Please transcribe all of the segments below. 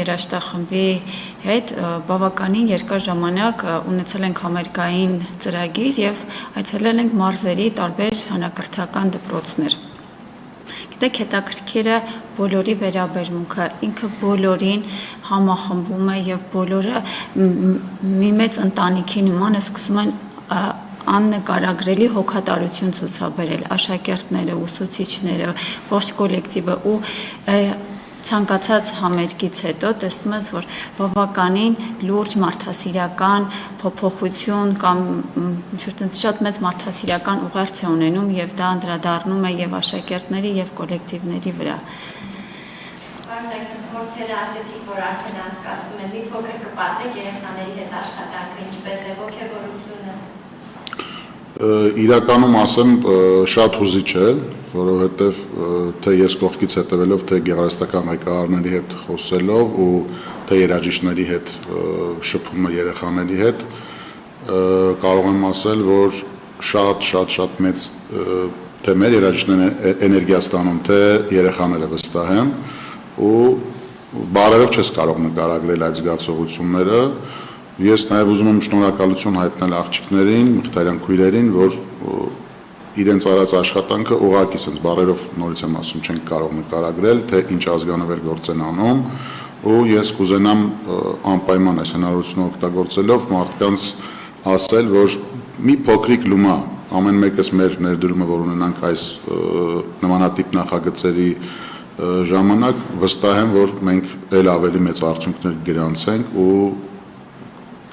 երաժշտախմբի հետ բավականին երկար ժամանակ ունեցել ենք համերգային ծրագիր եւ այցելել ենք մարզերի տարբեր հանրակրթական դպրոցներ։ Գիտեք, հետաքրքիրը բոլորի վերաբերմունքը, ինքը բոլորին համախմբում է եւ բոլորը մի մեծ ընտանիքի նման սկսում են աննկարագրելի հոգատարություն ցուցաբերել, աշակերտները, ուսուցիչները, ողջ կոլեկտիվը ու ցանկացած համերգից հետո տեսնում ես, որ բավականին լուրջ մարդասիրական փոփոխություն կամ շատ մեծ մարդասիրական ուղերձ է ունենում եւ դա անդրադառնում է եւ աշակերտների եւ կոլեկտիվների վրա։ Փորձել ասեցիք, որ արդեն անցկացվում է, մի փոքր կպատմեք երեխաների հետ աշխատանքը, ինչպես է ոգևորությունը։ Իրականում ասեմ շատ հուզիչ է, որովհետև թե ես կողքից հետևելով, թե գեղարվեստական ղեկավարների հետ խոսելով ու թե երաժիշտների հետ շփումը երեխաների հետ կարող եմ ասել, որ շատ մեծ թե մեր երաժիշտներն էներգիա ստանում, թե երեխաները վստահ են ու բարերով չես կարող նկարագրել այդ զգացողությունները։ Ես նաև ուզում եմ շնորհակալություն հայտնել աղջիկներին, մխիթարյան քույրերին, որ իրենց արած աշխատանքը ուղղակի sense բարերով նորից եմ ասում, չենք կարող նկարագրել, թե ինչ ազգանվեր գործ են անում, ու ես կուզենամ անպայման այս հնարավորությունը օգտագործելով մարդկանց ասել, որ մի փոքրիկ լումա, ամեն մեկս մեր ներդրումը, որ ունենանք այս նմանատիպ նախագծերի ժամանակ, վստահ եմ, որ մենք էլ ավելի մեծ արդյունքներ գրանցենք ու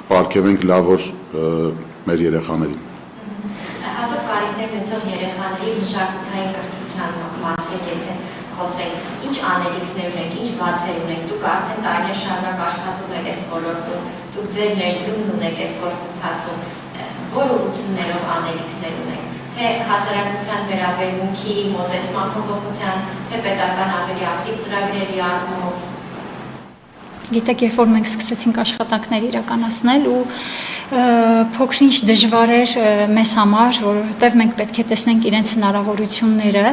պարգևենք լավոր մեր երեխաներին։ Հատուկ կարիքներ ունեցող երեխաների մշակութային կրթության մասին, եթե խոսենք, ինչ անելիքներ ունենք, ինչ բացեր ունենք, դուք արդեն տարիներ շարունակ աշխատում եք այս ոլորտում, դուք ձեր ներդրումն ունեք այս գործընթացում, որ ուղղություններով անելիքներ ունենք, թե հասարակության վերաբերմունքի, մոտեցման փոփոխության, թե պետական ավելի ակտիվ ծրագրերի առումով։ Գիտեք, երբ որ մենք սկսեցինք աշխատանքներ իրականացնել ու փոքր-ինչ դժվար էր մեզ համար, որովհետև մենք պետք է տեսնենք իրենց հնարավորությունները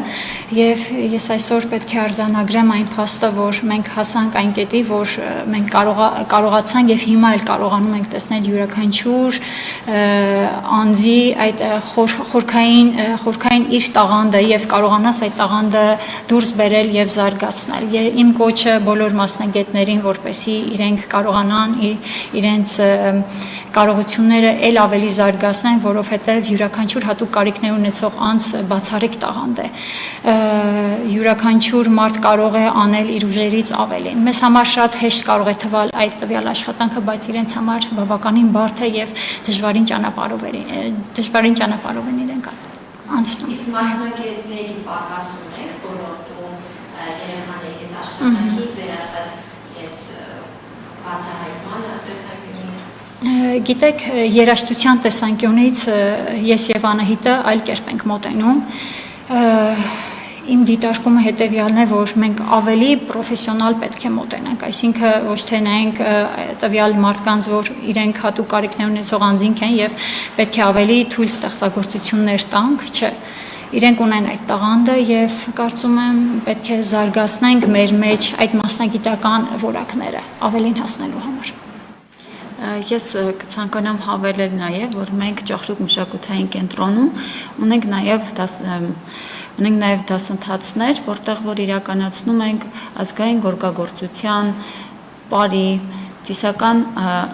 եւ ես այսօր պետք է արձանագրեմ այն փաստը, որ մենք հասանք այն կետի, որ մենք կարողացանք եւ հիմա էլ կարողանում ենք տեսնել յուրաքանչյուր անձի այդ խորքային իր տաղանդը եւ կարողանաս այդ տաղանդը դուրս բերել եւ զարգացնել։ Իմ կոչը բոլոր մասնագետներին, որպեսզի իրենք կարողանան իրենց կարողությունները էլ ավելի զարգացնեն, որովհետև յուրաքանչյուր հատուկ կարիքներ ունեցող անձ բացառիկ տաղանդ է։ Յուրաքանչյուր մարդ կարող է անել իր ուժերից ավելին։ Մեզ համար շատ հեշտ կարող է թվալ այդ տվյալ աշխատանքը, բայց իրենց համար բավականին բարդ է եւ դժվարին ճանապարհով են իրենք անցնում։ Իսկ մասնագետների պակասում է ոլորտում երեխաների հետ աշխատանքի ձեր ասած բացահայտմանը տեսանկյունից։ Գիտեք, երաժշտության տեսանկյունից ես եւ Անահիտը այլ կերպ ենք մոտենում։ Իմ դիտարկումը հետեւյալն է, որ մենք ավելի պրոֆեսիոնալ պետք է մոտենանք, այսինքն ոչ թե նայենք տվյալ մարդկանց, որ իրենք հատուկ կարիքներ ունեցող անձինք են եւ պետք է ավելի թույլ ստեղծագործություններ տանք, չէ։ Իրենք ունեն այդ տաղանդը եւ կարծում եմ պետք է զարգացնենք մեր մեջ այդ մասնագիտական որակները ավելին հասնելու համար։ Ես կցանկանամ հավելել նաև, որ մենք Ճախրուկ մշակութային կենտրոնում ունենք նաև դասընթացներ, որտեղ որ իրականացնում ենք ազգային գորգագործության, պարի, ծիսական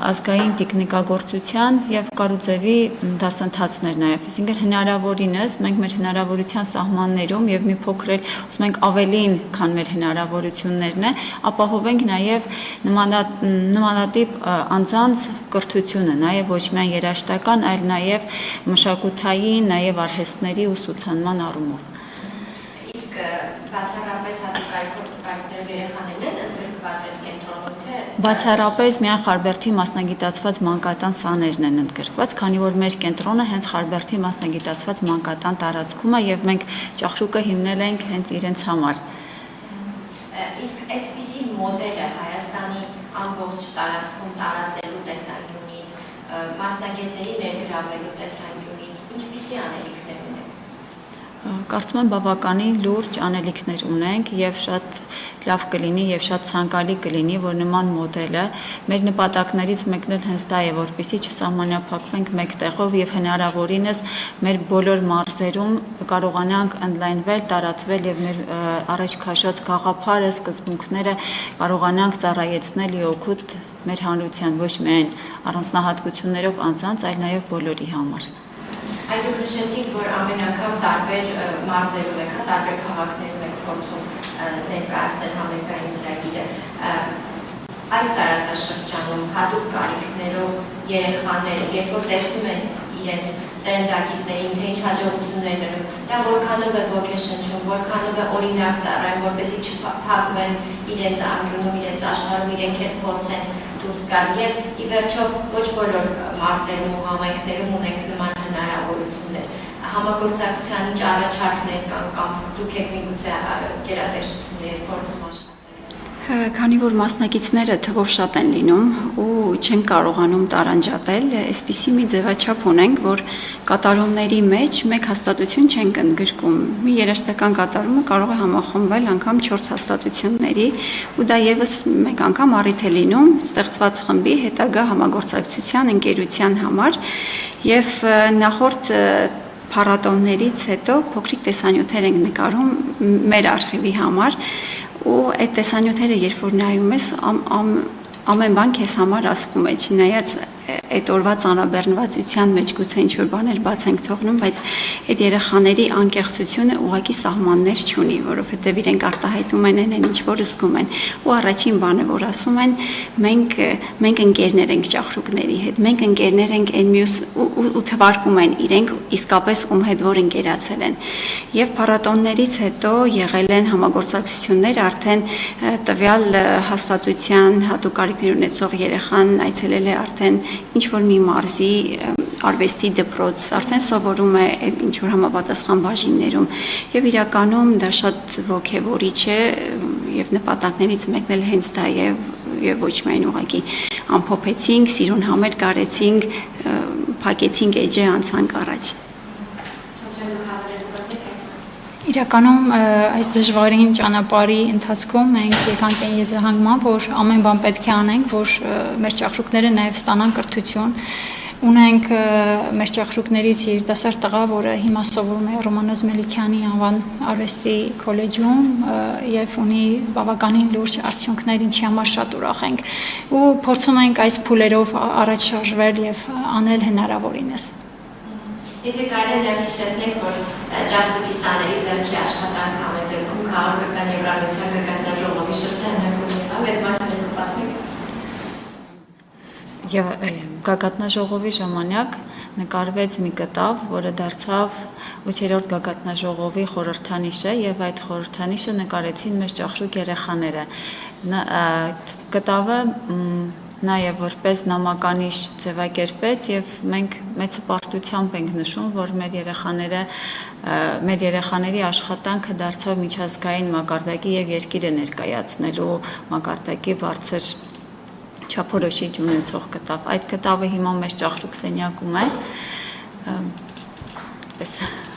ազգային տեխնիկագործության եւ կարուձևի դասընթացներ նաև։ Այսինքն հնարավորինս մենք մեր հնարավորության սահմաններում եւ մի փոքր էլ ուզում ենք ավելին, քան մեր հնարավորություններն է, ապահովենք նաև նմանատիպ անձանց կրթությունը, նաև ոչ միայն երաժշտական, այլ նաև մշակութային, նաև արհեստների ուսուցանման առումով։ Իսկ բացառապես հատուկ կարիքներ երեխաներն են ընդգրկված այդ կենտրոնում, թե Բացառապես միայն Խարբերդի մասնագիտացված մանկատան սաներն են ընդգրկված, քանի որ մեր կենտրոնը հենց Խարբերդի մասնագիտացված մանկատան տարածքում է եւ մենք Ճախրուկը հիմնել ենք հենց իրենց համար։ Իսկ այսպիսի մոդելը Հայաստանի ամբողջ տարածքում տարածելու տեսանկյունից, մասնագետների ներգրավելու տեսանկյունից ինչպիսի անելիքներ ունեն։ Կարծում եմ բավականին լուրջ անելիքներ ունենք եւ շատ լավ կլինի եւ շատ ցանկալի կլինի, որ նման մոդելը մեր նպատակներից մեկն էլ հենց դա է, որպեսզի չսահմանափակվենք մեկ տեղով եւ հնարավորինս մեր բոլոր մարզերում կարողանանք ընդլայնվել, տարածվել եւ մեր առաջ քաշած գաղափարը, սկզբունքները կարողանանք ծառայեցնել իօգուտ մեր հանրության, ոչ միայն առանձնահատկություններով անձանց, այլ նաեւ բոլորի համար։ Այդ դուք նշեցիք, որ ամեն անգամ տարբեր մարզերում եք, տարբեր քաղաքներում եք փորձում ներկայացնել համերգային ծրագիրը։ Այդ տարածաշրջանում հատուկ կարիքներով երեխաները, երբ որ տեսնում են իրենց սերնդակիցներին, թե ինչ հաջողություններ ունեն, դա որքանով է ոգեշնչում, որքանով է օրինակ ծառայում, որպեսզի չփակվեն իրենց անկյունում, իրենց աշխարհում, իրենք էլ փորձեն դուրս գալ եւ ի վերջո ոչ բոլոր մարզերում ու համայնքներում ունենք նման հնարավորություններ։ Համագործակցության ինչ առաջարկներ կան կամ դուք եք միգուցե գերատեսչությունների փորձում աշխատել։ Քանի որ մասնակիցները թվով շատ են լինում ու չեն կարողանում տարանջատել, այսպիսի մի ձևաչափ ունենք, որ կատարումների մեջ մեկ հաստատություն չենք ընդգրկում։ Մի երաժշտական կատարումը կարող է համախմբվել անգամ 4 հաստատությունների, ու դա եւս մեկ անգամ առիթ է լինում ստեղծված խմբի հետագա համագործակցության, ընկերության համար, եւ նախորդ փառատոններից հետո փոքրիկ տեսանյութեր ենք նկարում մեր արխիվի համար, ու այդ տեսանյութերը երբ որ նայում ես ամեն բան քեզ համար ասվում է, չնայած այդ օրվա ծանրաբեռնվածության մեջ գուցե ինչ որ բաներ բաց ենք թողնում, բայց այդ երեխաների անկեղծությունը ուղղակի սահմաններ չունի, որովհետև իրենք արտահայտում են այն ինչ որ զգում են, ու առաջին բանը որ ասում են, մենք ընկերներ ենք ճախրուկների հետ, մենք ընկերներ ենք այն մյուս ու թվարկում են իրենք իսկապես ում հետ որ ընկերացել են, եւ փառատոններից հետո եղել են համագործակցություններ, արդեն տվյալ հաստատության հատուկ կարիքներ ունեցող երեխան այցելել է արդեն ինչ որ մի մարզի արվեստի դպրոց, արդեն սովորում է ինչ որ համապատասխան բաժիններում, եւ իրականում դա շատ ոգևորիչ է, եւ նպատակներից մեկն էլ հենց դա է, եւ ոչ միայն ուղղակի ամփոփեցինք, սիրուն համեր կարեցինք, փակեցինք էջը, անցանք առաջ։ Իրականում այս դժվարին ճանապարհի ընթացքում մենք եկանք այն եզրահանգման, որ ամեն բան պետք է անենք, որ մեր ճախրուկները նաև ստանան կրթություն։ Ունենք մեր ճախրուկներից երիտասարդ տղա, որը հիմա սովորում է Ռոմանոս Մելիքյանի անվան արվեստի քոլեջում եւ ունի բավականին լուրջ արդյունքներ, ինչի համար շատ ուրախ ենք, ու փորձում ենք այս փուլերով առաջ շարժվել եւ անել հնարավորինս։ Եթե կարելի է նշեցնենք, որ ճախրուկի սաների ձեռքի աշխատանք ամեն դեպքում քաղաքական եւ ռազմական գագաթնաժողովի շրջանակում եղավ, այդ մասը կպատմեք։ Եվ գագաթնաժողովի ժամանակ նկարվեց մի կտավ, որը դարձավ 8-րդ գագաթնաժողովի խորհրդանիշը, եւ այդ խորհրդանիշը նկարեցին մեր ճախրուկ երեխաները։ Կտավը նաև որպես նամականիշ ձևակերպեց եւ մենք մեծ հպարտությամբ ենք նշում, որ մեր երեխաների աշխատանքը դարձավ միջազգային մակարդակի եւ երկիրը ներկայացնելու մակարդակի բարձր չափորոշիչ ունեցող կտավ։ Այդ կտավը հիմա մեր ճախրուկ սենյակում է։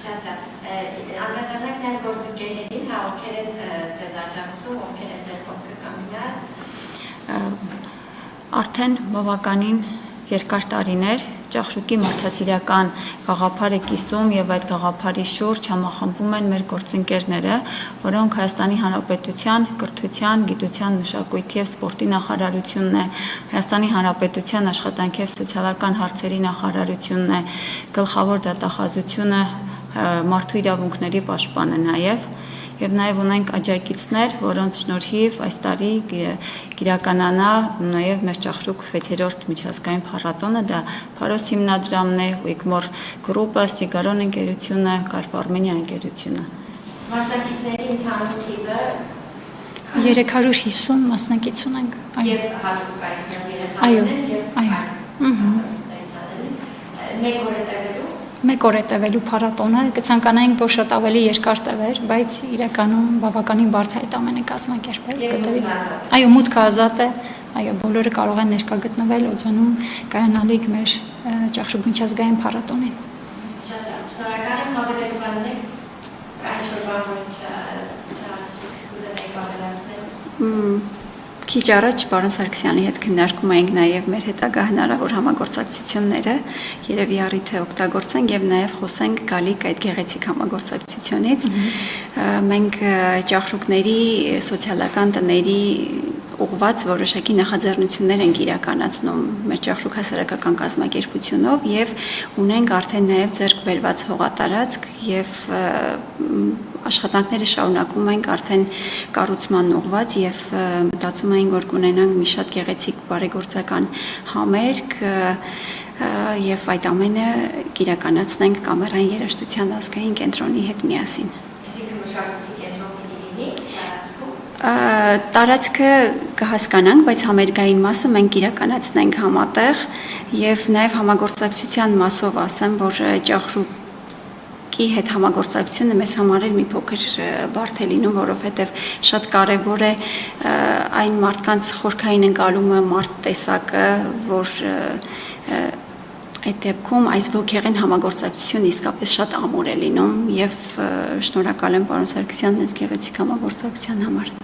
Շատ անդրադառնանք նաև գործընկերներին, ովքեր են ձեզ աջակցում, ովքեր են ձեր կողքը կանգնած։ Արդեն բավականին երկար տարիներ ճախրուկի մարդասիրական գաղափարը կիսում եւ այդ գաղափարի շուրջ համախմբվում են մեր գործընկերները, որոնք Հայաստանի Հանրապետության կրթության, գիտության, մշակույթի եւ սպորտի նախարարությունն է, Հայաստանի Հանրապետության աշխատանքի եւ սոցիալական հարցերի նախարարությունն է, գլխավոր դատախազությունը մարդու իրավունքների պաշտպանը եւ նաև ունենք աջակիցներ, որոնց շնորհիվ այս տարի կիրականանա նաև մեր ճախրուկ 6-րդ միջազգային փառատոնը, դա Փարոս հիմնադրամն է, Wigmore Group-ը, Sigaron ընկերությունը, Carp Armenia ընկերությունը։ Մասնակիցների ընդհանուր թիվը 350 մասնակից ունենք։ Եվ հատուկ կարիքներ երեխաներ եւ մեկ օր է տևելու։ Մեկ օր է տևելու փառատոնը, կցանկանայինք, որ շատ ավելի երկար տևեր, բայց իրականում բավականին բարդ է այդ ամենը կազմակերպել։ Այո, մուտքը ազատ է, այո, բոլորը կարող են ներկա գտնվել Օձոնում կայանալիք մեր ճախրուկ միջազգային փառատոնին։ Շատ շնորհակալ եմ, հավելել բաներ։ Քիչ առաջ պարոն Սարգսյանի հետ քննարկում էինք նաև մեր հետագա հնարավոր համագործակցությունները, երևի առիթ է օգտագործենք եւ նաև խոսենք գալիք այդ գեղեցիկ համագործակցությունից։ Մենք ճախրուկների, սոցիալական տների ուղղված որոշակի նախաձեռնություններ ենք իրականացնում մեր ճախրուկ հասարակական կազմակերպությունով եւ ունենք արդեն նաեւ ձեռք բերված հողատարածք եւ աշխատանքները շարունակում ենք արդեն կառուցման ուղղված եւ մտածում ենք որ կունենանք մի շատ գեղեցիկ բարեգործական համերգ եւ այդ ամենը կիրականացնենք Կամերային երաժշտության ազգային կենտրոնի հետ միասին։ Տարածքը կհասկանանք, բայց համերգային մասը մենք իրականացնենք համատեղ եւ նաեւ համագործակցության մասով ասեմ, որ ճախրուկի հետ համագործակցությունը մեզ համար էլ մի փոքր բարդ է լինում, որովհետեւ շատ կարեւոր է այն մարդկանց խորքային ընկալումը, մարդ տեսակը, որ այդ դեպքում այս ոգեղեն համագործակցությունը իսկապես շատ ամուր է լինում եւ շնորհակալ եմ պարոն Սարգսյանն այս գեղեցիկ համագործակցության համար։